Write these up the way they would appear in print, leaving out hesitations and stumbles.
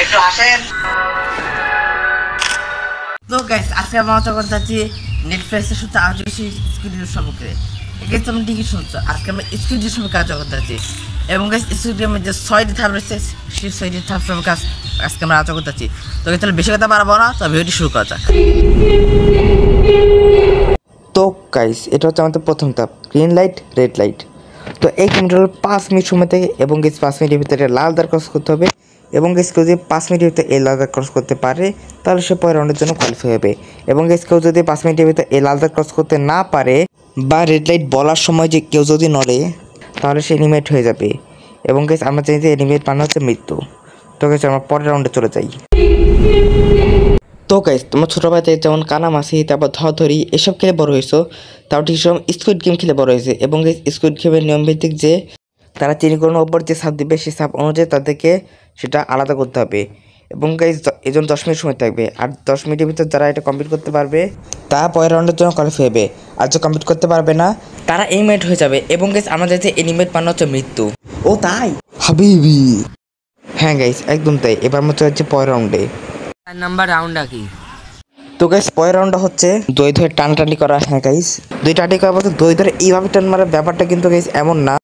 একটু আসেন। তো গাইস আজকে আমরা আলোচনা করতে যাচ্ছি নেটফ্লিক্সের সাথে আরো বেশি স্কুইড সম্পর্কে। এক্ষেত্রে তোমরা ঠিকই শুনছো, আজকে আমরা স্কুইড সম্পর্কে আলোচনা করতে যাচ্ছি। এবং গাইস স্কুইডের মধ্যে 6টি ধাপ রয়েছে, সেই 6টি ধাপ সম্পর্কে আজকে আমরা আলোচনা করতে যাচ্ছি। তো তাহলে বেশি কথা বাড়াবো না, তো ভিডিওটি শুরু করা যাক। তো গাইস এটা হচ্ছে আমাদের প্রথম ধাপ, গ্রিন লাইট রেড লাইট। তো এই গেমটা হলো 5 মিনিট সময় থেকে, এবং গাইস 5 মিনিটের ভিতরে লাল দাগ ক্রস করতে হবে। এবং গাইস কেউ যদি 5 মিনিটের ভিতরে এই লাল দাগ ক্রস করতে পারে তাহলে সে পরের রাউন্ডের জন্য কোয়ালিফাই হবে। এবং গাইস কেউ যদি 5 মিনিটের ভিতরে এই লাল দাগ ক্রস করতে না পারে বা রেড লাইট বলার সময় যে কেউ যদি নড়ে তাহলে সে এলিমিনেট হয়ে যাবে। এবং গাইস আমরা জানি যে এলিমিনেট মানে হচ্ছে মৃত্যু। তো গাইস আমরা পরের রাউন্ডে চলে যাই। তো গাইস তোমার ছোটো ভাই থেকে যেমন কানামাছি, তারপর ধরি এসব খেলে বড় হয়েছো, তাও ঠিক সব স্কুইড গেম খেলে বড় হয়েছে। এবং গাইস স্কুইড গেমের নিয়মভিত্তিক যে তারা চিনিকরণের ওপর যে সাপ দিবে সেই সাপ অনুযায়ী তাদেরকে সেটা আলাদা করতে হবে। এবং গাইস এই জন্য 10 মিনিট সময় থাকবে, আর 10 মিনিটের ভিতর যারা এটা কমপ্লিট করতে পারবে তারা পরের রাউন্ডের জন্য কোয়ালিফাই হবে, আর যে কমপ্লিট করতে পারবে না তারা এলিমিনেট হয়ে যাবে। এবং গাইস আমাদের যে এলিমিনেট মানে হচ্ছে মৃত্যু। ও তাই হাবিবি, হ্যাঁ গাইস একদম তাই। এবার মতো হচ্ছে পরের রাউন্ডে নাম্বার রাউন্ডটা কি? তো গাইস পরের রাউন্ডটা হচ্ছে দই ধরে টানটানি করা। হ্যাঁ গাইস দই টানি করা বলতে দই ধরে এইভাবে টান মারার ব্যাপারটা কিন্তু গাইস এমন না।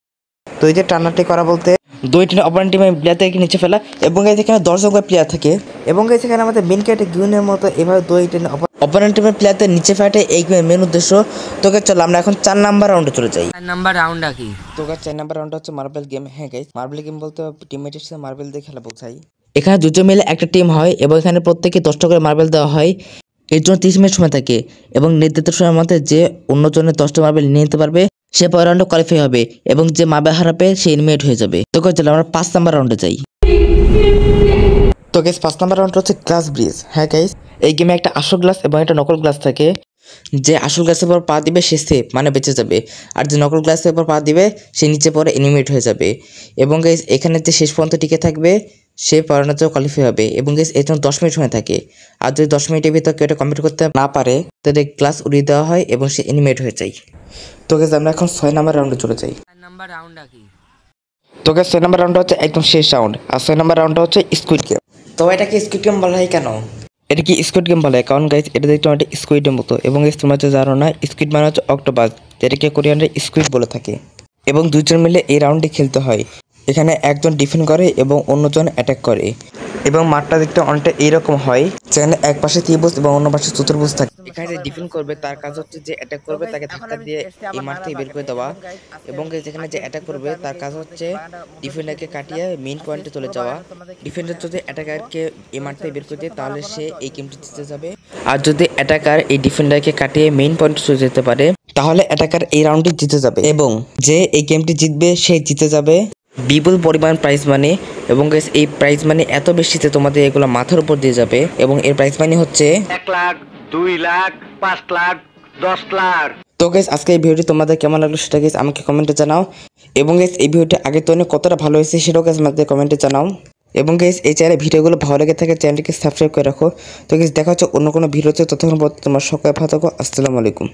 দই ধরে টানাটানি করা বলতে দই টেনে অপোনেন্ট টিমের প্লেয়ার থেকে নিচে ফেলা। এবং গাইস এখানে 10 জন করে প্লেয়ার থাকে, এবং গাইস এখানে আমাদের মেন ক্যারেক্টার গুইনের মতো এভাবে দই টেনে অপোনেন্ট টিমের প্লেয়ারদের নিচে ফেলাটাই এই গেমের মেন উদ্দেশ্য। তো গাইস চলো আমরা এখন 4 নাম্বার রাউন্ডে চলে যাই। নাম্বার রাউন্ডটা কি? তো গাইস 4 নাম্বার রাউন্ডটা হচ্ছে মার্বেল গেম। হ্যাঁ গাইস মার্বেল গেম বলতে টিমমেটের সাথে মার্বেল দিয়ে খেলা বোঝাই। এখানে দুজন মিলে একটা টিম হয়, এবং এখানে প্রত্যেকে 10টা করে মার্বেল দেওয়া হয়। এর জন্য 30 মিনিট সময় থাকে, এবং নির্ধারিত সময়ের মধ্যে যে অন্যজনের 10টা মার্বেল নিয়ে নিতে পারবে সে পরের রাউন্ডে কোয়ালিফাই হবে, এবং যে মার্বেল হারাবে সে এলিমিনেট হয়ে যাবে। তো গাইস চলো আমরা 5 নাম্বার রাউন্ডে যাই। তো গাইস 5 নাম্বার রাউন্ড হচ্ছে গ্লাস ব্রিজ। হ্যাঁ গাইস এই গেমে একটা আসল গ্লাস এবং একটা নকল গ্লাস থাকে। যে আসল গ্লাসের উপর পা দিবে সে সেফ মানে বেঁচে যাবে, আর যে নকল গ্লাসের উপর পা দিবে সে নিচে পরে এলিমিনেট হয়ে যাবে। এবং গাইস এখানে যে শেষ পর্যন্ত টিকে থাকবে সে পরের জন্য কোয়ালিফাই হবে। এবং গাইস এর জন্য 10 মিনিট সময় থাকে, আর যদি 10 মিনিটের ভিতর কেউ এটা কমপ্লিট করতে না পারে তাহলে গ্লাস উড়িয়ে দেওয়া হয় এবং সে এলিমিনেট হয়ে যায়। তো গাইস আমরা এখন 6 নাম্বার রাউন্ডে চলে যাই। নাম্বার রাউন্ডটা কি? তো গাইস 6 নাম্বার রাউন্ডটা হচ্ছে একদম শেষ রাউন্ড, আর 6 নাম্বার রাউন্ডটা হচ্ছে স্কুইড গেম। তো এটাকে স্কুইড গেম বলা হয় কেন? এটা কি স্কুইড গেম বলে কারণ গাইস এটা দেখতে অনেকটা স্কুইডের মতো। এবং গাইস তোমরা যে জানো না স্কুইড মানে হচ্ছে অক্টোপাস, যেটাকে কোরিয়ানরা স্কুইড বলে থাকে। এবং দুজন মিলে এই রাউন্ডে খেলতে হয়। এখানে একজন ডিফেন্ড করে এবং অন্যজন অ্যাটাক করে, এবং মাঠটা দেখতে অনেকটা এইরকম হয় যেখানে এক পাশে ত্রিভুজ এবং অন্য পাশে চতুর্ভুজ থাকে। এখানে যে ডিফেন্ড করবে তার কাজ হচ্ছে যে অ্যাটাক করবে তাকে ধাক্কা দিয়ে এই মাঠ থেকে বের করে দেওয়া। এবং যেখানে যে অ্যাটাক করবে তার কাজ হচ্ছে ডিফেন্ডারকে কাটিয়ে মেইন পয়েন্টে চলে যাওয়া। ডিফেন্ডার যদি অ্যাটাকারকে এই মাঠ থেকে বের করে দেয় তাহলে সে এই গেমটি জিতে যাবে, আর যদি অ্যাটাকার এই ডিফেন্ডারকে কাটিয়ে মেইন পয়েন্টে চলে যেতে পারে তাহলে অ্যাটাকার এই রাউন্ডটি জিতে যাবে, এবং যে এই গেমটি জিতবে সে জিতে যাবে বিপুল পরিমাণ প্রাইজ মানি। এবং গাইস এই প্রাইজ মানি এত বেশি যে তোমাদের এগুলো মাথার উপর দিয়ে যাবে, এবং এর প্রাইজ মানি হচ্ছে 1 লাখ 2 লাখ 5 লাখ 10 লাখ। তো গাইস আজকে এই ভিডিওটি তোমাদের কেমন লাগলো সেটা গাইস আমাকে কমেন্টে জানাও। এবং গাইস এই ভিডিওটি আগে তো কতটা ভালো হয়েছে সেটাও গাইস আমাদের কমেন্টে জানাও। এবং গাইস এই চ্যানেলে ভিডিওগুলো ভালো লেগে থাকে চ্যানেলটিকে সাবস্ক্রাইব করে রাখো। তো গাইস দেখা হচ্ছে অন্য কোনো ভিডিওতে, ততক্ষণ পর্যন্ত তোমরা সকলে ভালো থাকো। আসসালামু আলাইকুম।